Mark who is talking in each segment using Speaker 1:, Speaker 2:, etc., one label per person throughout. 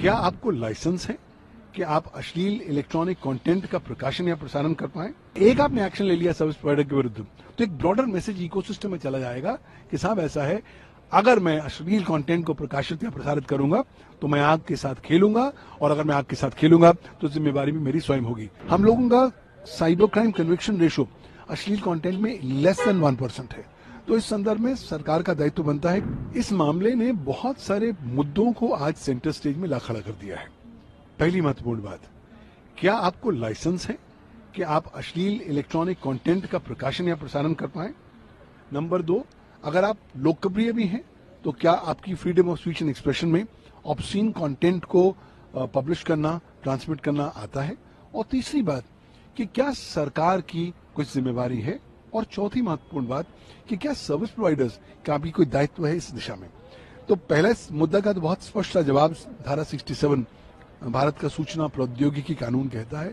Speaker 1: क्या आपको लाइसेंस है कि आप अश्लील इलेक्ट्रॉनिक कंटेंट का प्रकाशन या प्रसारण कर पाए? एक आपने एक्शन ले लिया सर्विस प्रोवाइडर के विरुद्ध, तो एक ब्रॉडर मैसेज इकोसिस्टम में चला जाएगा कि साहब ऐसा है, अगर मैं अश्लील कंटेंट को प्रकाशित या प्रसारित करूंगा तो मैं आग के साथ खेलूंगा, और अगर मैं आग के साथ खेलूंगा तो जिम्मेवारी भी मेरी स्वयं होगी। हम लोगों का साइबर क्राइम कन्विक्शन रेशो अश्लील कंटेंट में लेस देन 1% है। तो इस संदर्भ में सरकार का दायित्व बनता है। इस मामले ने बहुत सारे मुद्दों को आज सेंटर स्टेज में ला खड़ा कर दिया है। पहली महत्वपूर्ण बात, क्या आपको लाइसेंस है कि आप अश्लील इलेक्ट्रॉनिक कंटेंट का प्रकाशन या प्रसारण कर पाए? नंबर 2, अगर आप लोकप्रिय भी हैं तो क्या आपकी freedom of speech and expression में ऑब्सीन कंटेंट को पब्लिश करना, ट्रांसमिट करना आता है? और तीसरी बात कि क्या सरकार की कुछ जिम्मेवारी है? और चौथी महत्वपूर्ण बात कि क्या सर्विस प्रोवाइडर्स का भी कोई दायित्व है इस दिशा में? तो पहले मुद्दा का तो बहुत स्पष्ट जवाब धारा 67 भारत का सूचना प्रौद्योगिकी कानून कहता है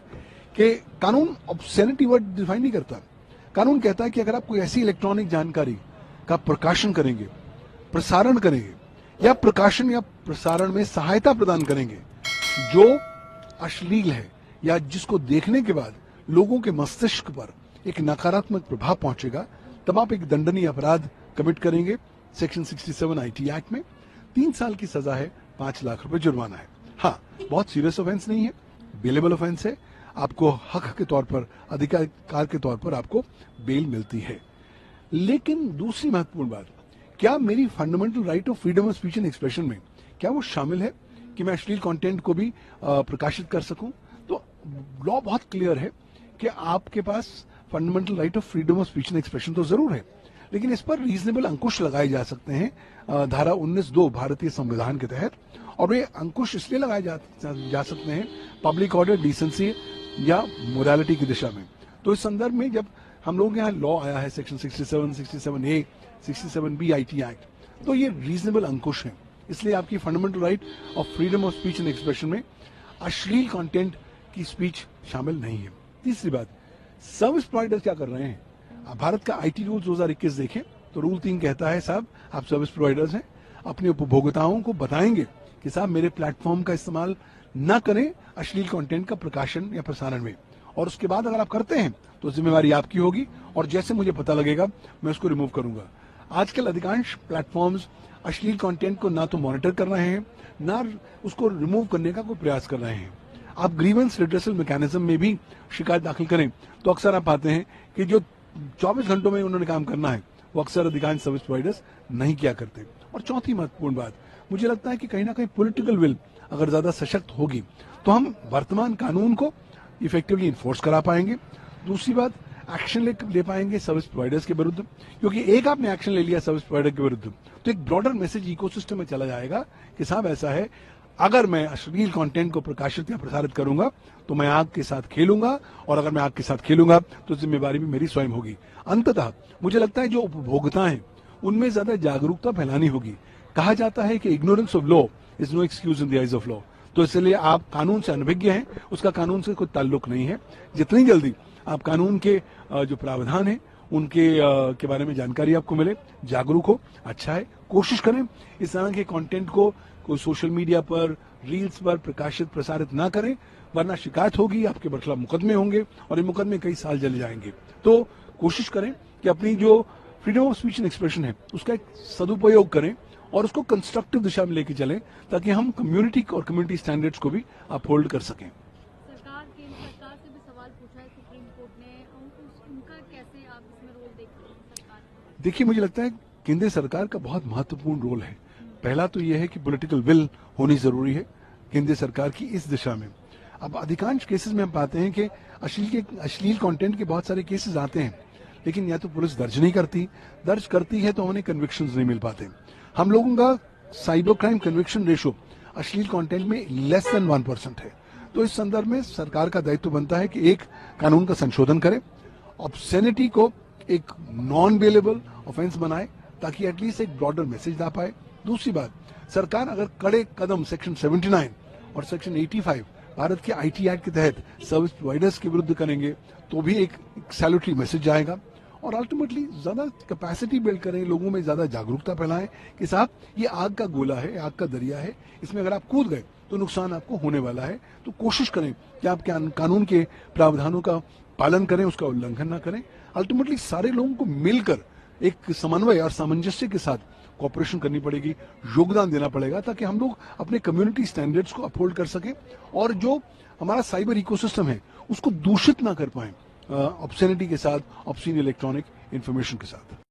Speaker 1: कि कानून ऑब्सैनिटी वर्ड डिफाइन नहीं करता। कानून कहता है कि अगर आप कोई ऐसी इलेक्ट्रॉनिक जानकारी का प्रकाशन करेंगे, प्रसारण करेंगे या प्रकाशन या प्रसारण में सहायता प्रदान करेंगे जो अश्लील है या जिसको देखने के बाद लोगों के मस्तिष्क पर एक नकारात्मक प्रभाव पहुंचेगा, तब आप एक दंडनीय अपराध कमिट करेंगे। सेक्शन 67 आईटी एक्ट में 3 साल की सजा है, 5 लाख रुपए जुर्माना है। हाँ, बहुत सीरियस ऑफेंस नहीं है, बेलेबल ऑफेंस है। आपको हक के तौर पर, अधिकार के तौर पर आपको बेल मिलती है। लेकिन दूसरी महत्वपूर्ण बात, क्या मेरी fundamental right of freedom of speech and expression में क्या वो शामिल है कि मैं अश्लील कंटेंट को भी प्रकाशित कर सकूं? तो लॉ बहुत क्लियर है कि आपके पास fundamental right of freedom of speech and expression तो जरूर है, लेकिन इस पर रीजनेबल अंकुश लगाए जा सकते हैं धारा 19(2) भारतीय संविधान के तहत। और वे अंकुश इसलिए लगाए जा सकते हैं पब्लिक ऑर्डर, डिसेंसी या मोरालिटी की दिशा में। तो इस संदर्भ में जब हम लोग यहाँ लॉ आया है section 67, 67A, 67B IT act, तो ये रीजनेबल अंकुश है। इसलिए आपकी fundamental right of freedom of speech and expression में अश्लील कंटेंट की स्पीच शामिल नहीं है। तीसरी बात, सर्विस प्रोवाइडर्स क्या कर रहे हैं? आप भारत का आईटी रूल 2021 देखें तो रूल 3 कहता है साहब आप सर्विस प्रोवाइडर्स हैं, अपने उपभोक्ताओं को बताएंगे कि साहब मेरे प्लेटफॉर्म का इस्तेमाल न करें अश्लील कंटेंट का प्रकाशन या प्रसारण में, और उसके बाद अगर आप करते हैं तो जिम्मेवारी आपकी होगी, और जैसे मुझे पता लगेगा मैं उसको रिमूव करूंगा। आजकल अधिकांश प्लेटफॉर्म्स अश्लील कंटेंट को ना तो मॉनिटर कर रहे हैं, ना उसको रिमूव करने का कोई प्रयास कर रहे हैं। आप ग्रीवेंस रिड्रेसल मैकेनिज्म में भी शिकायत दाखिल करें तो अक्सर आप पाते हैं कि जो 24 घंटों में उन्होंने काम करना है वो अक्सर अधिकांश सर्विस प्रोवाइडर्स नहीं किया करते। और चौथी महत्वपूर्ण बात, मुझे लगता है कि कहीं ना कहीं पॉलिटिकल विल अगर ज्यादा सशक्त होगी तो हम वर्तमान कानून को इफेक्टिवली इन्फोर्स करा पाएंगे। दूसरी बात, एक्शन ले पाएंगे सर्विस प्रोवाइडर्स के विरुद्ध, क्योंकि एक आपने एक्शन ले लिया सर्विस प्रोवाइडर के विरुद्ध तो एक ब्रॉडर मैसेज इकोसिस्टम में चला जाएगा कि साहब ऐसा है, अगर मैं अश्लील कंटेंट को प्रकाशित या प्रसारित करूंगा तो मैं आग के साथ खेलूंगा, और अगर मैं आग के साथ खेलूंगा तो जिम्मेवारी भी मेरी स्वयं होगी। अंततः मुझे लगता है जो उपभोक्ता हैं उनमें ज्यादा जागरूकता फैलानी होगी। कहा जाता है कि ignorance of law is no excuse in the eyes of law. तो इसलिए आप कानून से अनभिज्ञ हैं, उसका कानून से कोई ताल्लुक नहीं है। जितनी जल्दी आप कानून के जो प्रावधान है उनके के बारे में जानकारी आपको मिले, जागरूक हो, अच्छा है। कोशिश करें इस तरह के कंटेंट को कोई सोशल मीडिया पर, रील्स पर प्रकाशित प्रसारित ना करें, वरना शिकायत होगी, आपके खिलाफ मुकदमे होंगे और ये मुकदमे कई साल चले जाएंगे। तो कोशिश करें कि अपनी जो freedom of speech and expression है उसका एक सदुपयोग करें और उसको कंस्ट्रक्टिव दिशा में लेके चलें, ताकि हम कम्युनिटी और कम्युनिटी स्टैंडर्ड्स को भी अपहोल्ड कर सकें।
Speaker 2: सरकार से भी सवाल पूछा है सुप्रीम कोर्ट ने, उनका कैसे आप इसमें रोल देखते हैं सरकार?
Speaker 1: देखिए, मुझे लगता है केंद्र सरकार का बहुत महत्वपूर्ण रोल है। पहला तो यह है कि पॉलिटिकल विल होनी जरूरी है केंद्र सरकार की इस दिशा में। अब अधिकांश केसेस में हम पाते हैं कि अश्लील कंटेंट के बहुत सारे केसेस आते हैं, लेकिन या तो पुलिस दर्ज करती है तो उन्हें कन्विक्शंस नहीं मिल पाते। हम लोगों का साइबर क्राइम कन्विक्शन रेशो अश्लील कंटेंट में लेस देन 1% है। तो इस संदर्भ में सरकार का दायित्व बनता है कि एक, कानून का संशोधन करे, ऑब्सैनिटी को एक नॉन बेलेबल ऑफेंस बनाए ताकि एटलीस्ट एक ब्रॉडर मैसेज ला पाए। दूसरी बात, सरकार अगर कड़े कदम सेक्शन 79 और सेक्शन 85 भारत के आईटी एक्ट के तहत सर्विस प्रोवाइडर्स के विरुद्ध करेंगे तो भी एक सैल्यूटरी मैसेज जाएगा। और अल्टीमेटली ज्यादा कैपेसिटी बिल्ड करें, लोगों में ज्यादा जागरूकता फैलाएं कि साहब ये आग का गोला है, आग का दरिया है, इसमें अगर आप कूद गए तो नुकसान आपको होने वाला है। तो कोशिश करें कि आप कानून के प्रावधानों का पालन करें, उसका उल्लंघन ना करें। अल्टीमेटली सारे लोगों को मिलकर एक समन्वय और सामंजस्य के साथ कॉपरेशन करनी पड़ेगी, योगदान देना पड़ेगा, ताकि हम लोग अपने कम्युनिटी स्टैंडर्ड्स को अपहोल्ड कर सकें और जो हमारा साइबर इकोसिस्टम है उसको दूषित ना कर पाए ऑब्सैनिटी के साथ, ऑब्सीन इलेक्ट्रॉनिक इंफॉर्मेशन के साथ।